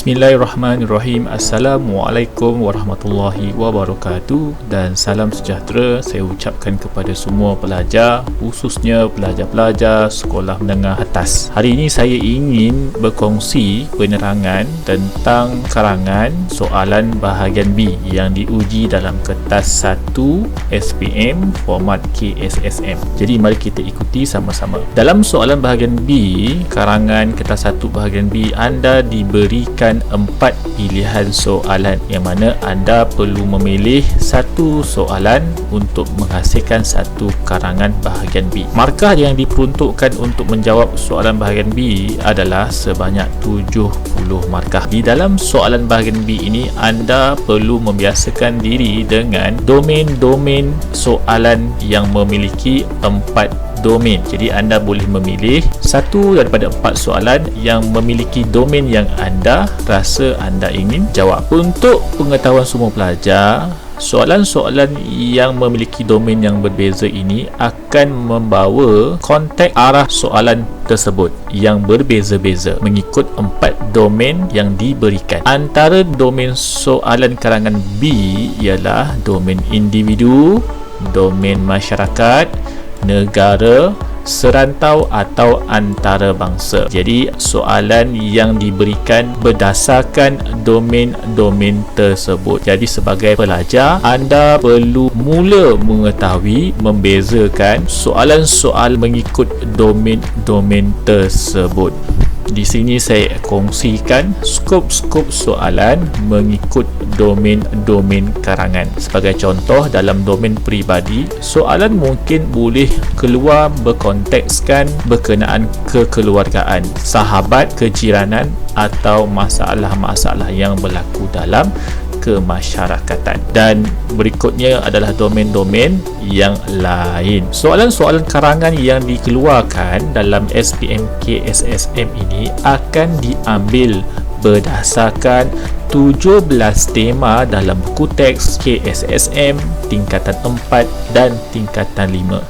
Bismillahirrahmanirrahim. Assalamualaikum warahmatullahi wabarakatuh dan salam sejahtera saya ucapkan kepada semua pelajar, khususnya pelajar-pelajar sekolah menengah atas. Hari ini saya ingin berkongsi penerangan tentang karangan soalan bahagian B yang diuji dalam kertas 1 SPM format KSSM. Jadi mari kita ikuti sama-sama. Dalam soalan bahagian B, karangan kertas 1 bahagian B, anda diberikan 4 pilihan soalan yang mana anda perlu memilih satu soalan untuk menghasilkan satu karangan bahagian B. Markah yang diperuntukkan untuk menjawab soalan bahagian B adalah sebanyak 70 markah. Di dalam soalan bahagian B ini anda perlu membiasakan diri dengan domain-domain soalan yang memiliki 4 domain. Jadi anda boleh memilih satu daripada 4 soalan yang memiliki domain yang anda rasa anda ingin jawab. Untuk pengetahuan semua pelajar, soalan-soalan yang memiliki domain yang berbeza ini akan membawa konteks arah soalan tersebut yang berbeza-beza mengikut 4 domain yang diberikan. Antara domain soalan karangan B ialah domain individu, domain masyarakat, negara, serantau atau antarabangsa. Jadi soalan yang diberikan berdasarkan domain-domain tersebut. Jadi sebagai pelajar, anda perlu mula mengetahui membezakan soalan-soalan mengikut domain-domain tersebut. Di sini saya kongsikan skop-skop soalan mengikut domain-domain karangan. Sebagai contoh, dalam domain peribadi, soalan mungkin boleh keluar berkontekskan berkenaan kekeluargaan, sahabat, kejiranan atau masalah-masalah yang berlaku dalam kemasyarakatan. Dan berikutnya adalah domain-domain yang lain. Soalan-soalan karangan yang dikeluarkan dalam SPM KSSM ini akan diambil berdasarkan 17 tema dalam buku teks KSSM tingkatan 4 dan tingkatan 5.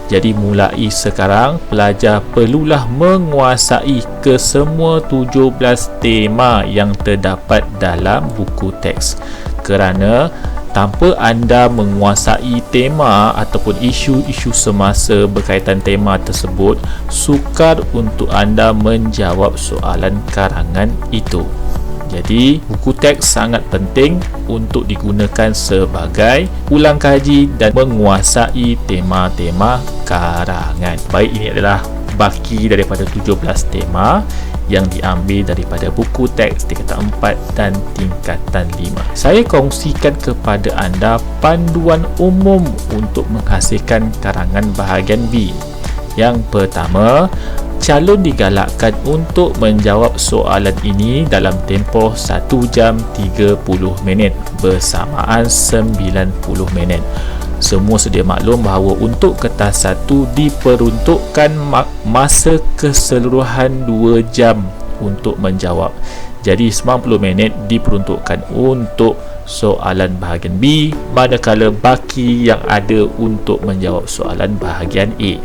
Jadi mulai sekarang pelajar perlulah menguasai kesemua 17 tema yang terdapat dalam buku teks, kerana tanpa anda menguasai tema ataupun isu-isu semasa berkaitan tema tersebut, sukar untuk anda menjawab soalan karangan itu. Jadi buku teks sangat penting untuk digunakan sebagai ulang kaji dan menguasai tema-tema karangan. Baik, ini adalah baki daripada 17 tema yang diambil daripada buku teks tingkatan 4 dan tingkatan 5. Saya kongsikan kepada anda panduan umum untuk menghasilkan karangan bahagian B. Yang pertama, calon digalakkan untuk menjawab soalan ini dalam tempoh 1 jam 30 minit bersamaan 90 minit. Semua sedia maklum bahawa untuk kertas 1 diperuntukkan masa keseluruhan 2 jam untuk menjawab. Jadi 90 minit diperuntukkan untuk soalan bahagian B, manakala baki yang ada untuk menjawab soalan bahagian A.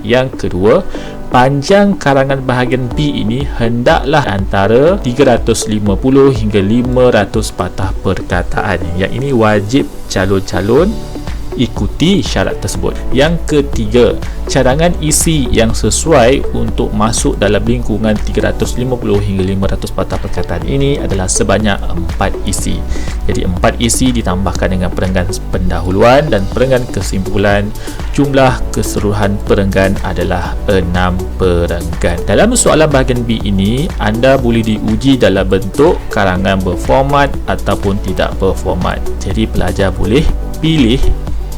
Yang kedua, panjang karangan bahagian B ini hendaklah antara 350 hingga 500 patah perkataan. Yang ini wajib calon-calon ikuti syarat tersebut. Yang ketiga, cadangan isi yang sesuai untuk masuk dalam lingkungan 350 hingga 500 patah perkataan ini adalah sebanyak 4 isi. Jadi 4 isi ditambahkan dengan perenggan pendahuluan dan perenggan kesimpulan. Jumlah keseluruhan perenggan adalah 6 perenggan. Dalam soalan bahagian B ini, anda boleh diuji dalam bentuk karangan berformat ataupun tidak berformat. Jadi pelajar boleh pilih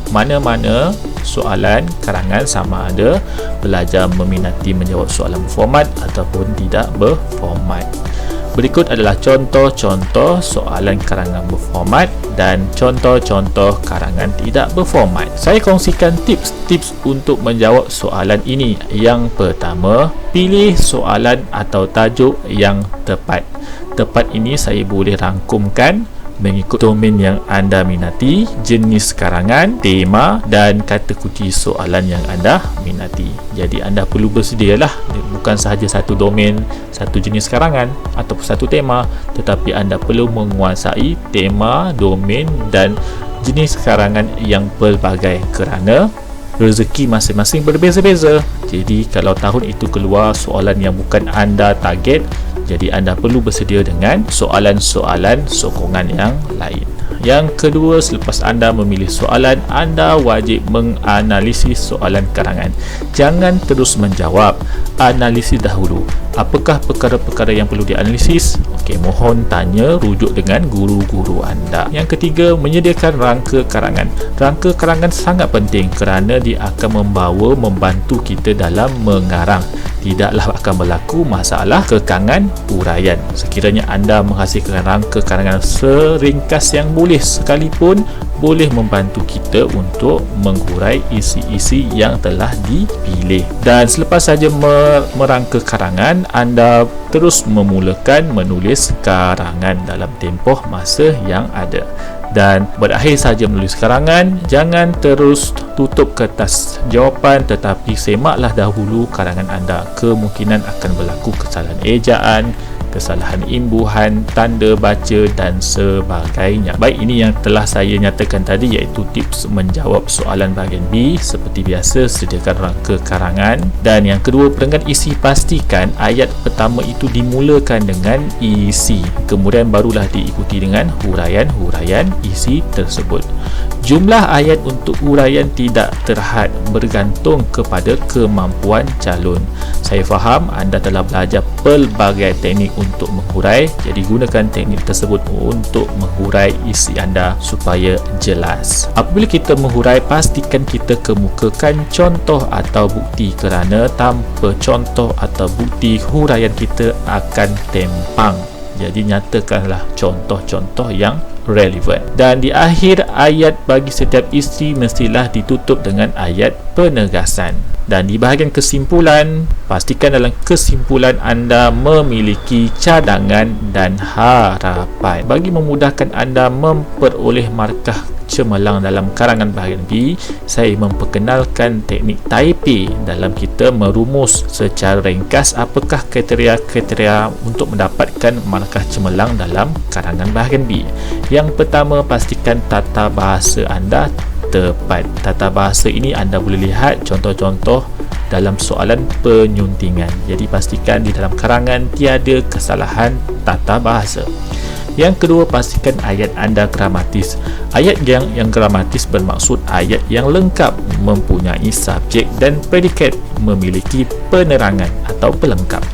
mana-mana soalan karangan sama ada pelajar meminati menjawab soalan berformat ataupun tidak berformat. Berikut adalah contoh-contoh soalan karangan berformat dan contoh-contoh karangan tidak berformat. Saya kongsikan tips-tips untuk menjawab soalan ini. Yang pertama, pilih soalan atau tajuk yang tepat. Tepat ini saya boleh rangkumkan mengikut domain yang anda minati, jenis karangan, tema dan kata kunci soalan yang anda minati. Jadi anda perlu bersedialah, bukan sahaja satu domain, satu jenis karangan ataupun satu tema, tetapi anda perlu menguasai tema, domain dan jenis karangan yang pelbagai, kerana rezeki masing-masing berbeza-beza. Jadi kalau tahun itu keluar soalan yang bukan anda target, jadi anda perlu bersedia dengan soalan-soalan sokongan yang lain. Yang kedua, selepas anda memilih soalan, anda wajib menganalisis soalan karangan. Jangan terus menjawab, analisis dahulu. Apakah perkara-perkara yang perlu dianalisis? Okey, mohon tanya, rujuk dengan guru-guru anda. Yang ketiga, menyediakan rangka karangan. Rangka karangan sangat penting kerana dia akan membantu kita dalam mengarang. Tidaklah akan berlaku masalah kekangan uraian. Sekiranya anda menghasilkan rangka karangan seringkas yang boleh sekalipun, boleh membantu kita untuk menghurai isi-isi yang telah dipilih. Dan selepas saja merangka karangan, anda terus memulakan menulis karangan dalam tempoh masa yang ada. Dan berakhir saja menulis karangan, jangan terus tutup kertas jawapan, tetapi semaklah dahulu karangan anda. Kemungkinan akan berlaku kesalahan ejaan, kesalahan imbuhan, tanda baca dan sebagainya. Baik, ini yang telah saya nyatakan tadi, iaitu tips menjawab soalan bahagian B. Seperti biasa, sediakan rangka karangan. Dan yang kedua, perenggan isi, pastikan ayat pertama itu dimulakan dengan isi, kemudian barulah diikuti dengan huraian-huraian isi tersebut. Jumlah ayat untuk huraian tidak terhad, bergantung kepada kemampuan calon. Saya faham anda telah belajar pelbagai teknik untuk menghurai, jadi gunakan teknik tersebut untuk menghurai isi anda supaya jelas. Apabila kita menghurai, pastikan kita kemukakan contoh atau bukti, kerana tanpa contoh atau bukti, huraian kita akan tempang. Jadi nyatakanlah contoh-contoh yang relevan. Dan di akhir ayat bagi setiap isi mestilah ditutup dengan ayat penegasan. Dan di bahagian kesimpulan, pastikan dalam kesimpulan anda memiliki cadangan dan harapan. Bagi memudahkan anda memperoleh markah cemerlang dalam karangan bahagian B, saya memperkenalkan teknik Taipei dalam kita merumus secara ringkas apakah kriteria-kriteria untuk mendapatkan markah cemerlang dalam karangan bahagian B. Yang pertama, pastikan tata bahasa anda tepat. Tata bahasa ini anda boleh lihat contoh-contoh dalam soalan penyuntingan. Jadi pastikan di dalam karangan tiada kesalahan tata bahasa. Yang kedua, pastikan ayat anda gramatis. Ayat yang gramatis bermaksud ayat yang lengkap, mempunyai subjek dan predikat, memiliki penerangan atau pelengkap.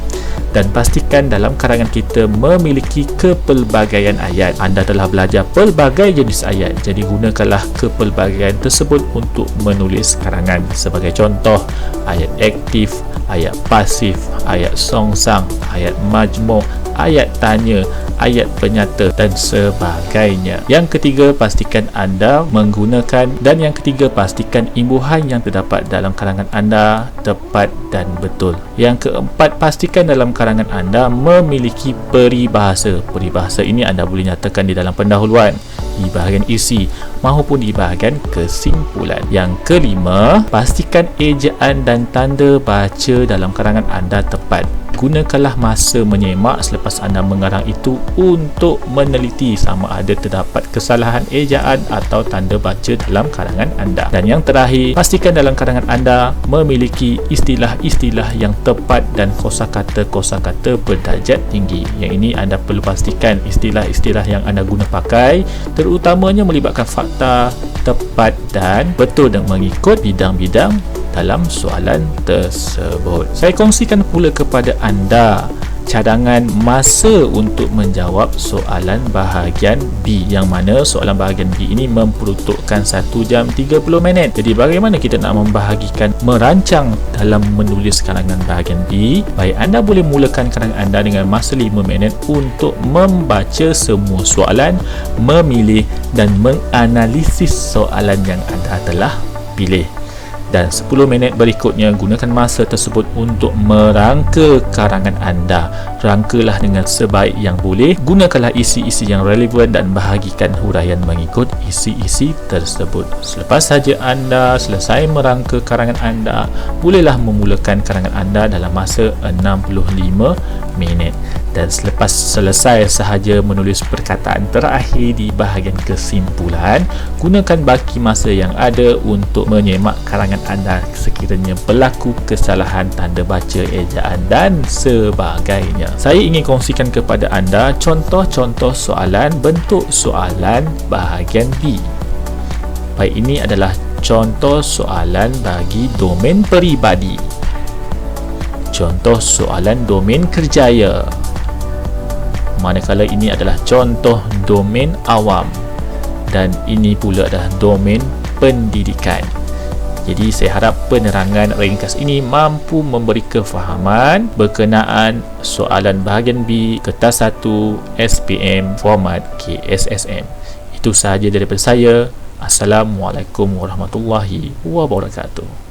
Dan pastikan dalam karangan kita memiliki kepelbagaian ayat. Anda telah belajar pelbagai jenis ayat, jadi gunakanlah kepelbagaian tersebut untuk menulis karangan. Sebagai contoh, ayat aktif, ayat pasif, ayat songsang, ayat majmuk, ayat tanya, ayat penyata dan sebagainya. Yang ketiga, pastikan anda menggunakan pastikan imbuhan yang terdapat dalam karangan anda tepat dan betul. Yang keempat, pastikan dalam karangan anda memiliki peribahasa. Peribahasa ini anda boleh nyatakan di dalam pendahuluan, di bahagian isi maupun di bahagian kesimpulan. Yang kelima, pastikan ejaan dan tanda baca dalam karangan anda tepat. Gunakanlah masa menyemak selepas anda mengarang itu untuk meneliti sama ada terdapat kesalahan ejaan atau tanda baca dalam karangan anda. Dan yang terakhir, pastikan dalam karangan anda memiliki istilah-istilah yang tepat dan kosakata-kosakata berdarjat tinggi. Yang ini anda perlu pastikan istilah-istilah yang anda guna pakai terutamanya melibatkan fakta, tepat dan betul dan mengikut bidang-bidang dalam soalan tersebut. Saya kongsikan pula kepada anda cadangan masa untuk menjawab soalan bahagian B, yang mana soalan bahagian B ini memperuntukkan 1 jam 30 minit. Jadi bagaimana kita nak merancang dalam menulis karangan bahagian B? Baik, anda boleh mulakan karangan anda dengan masa 5 minit untuk membaca semua soalan, memilih dan menganalisis soalan yang anda telah pilih. dan 10 minit berikutnya gunakan masa tersebut untuk merangka karangan anda. Rangkalah dengan sebaik yang boleh, gunakanlah isi-isi yang relevan dan bahagikan huraian mengikut isi-isi tersebut. Selepas saja anda selesai merangka karangan anda, bolehlah memulakan karangan anda dalam masa 65 minit. Dan selepas selesai sahaja menulis perkataan terakhir di bahagian kesimpulan, gunakan baki masa yang ada untuk menyemak karangan anda sekiranya berlaku kesalahan tanda baca, ejaan dan sebagainya. Saya ingin kongsikan kepada anda contoh-contoh soalan bentuk soalan bahagian B. Baik, ini adalah contoh soalan bagi domain peribadi. Contoh soalan domain kerjaya. Manakala ini adalah contoh domain awam dan ini pula adalah domain pendidikan. Jadi saya harap penerangan ringkas ini mampu memberi kefahaman berkenaan soalan bahagian B kertas 1 SPM format KSSM. Itu sahaja daripada saya. Assalamualaikum warahmatullahi wabarakatuh.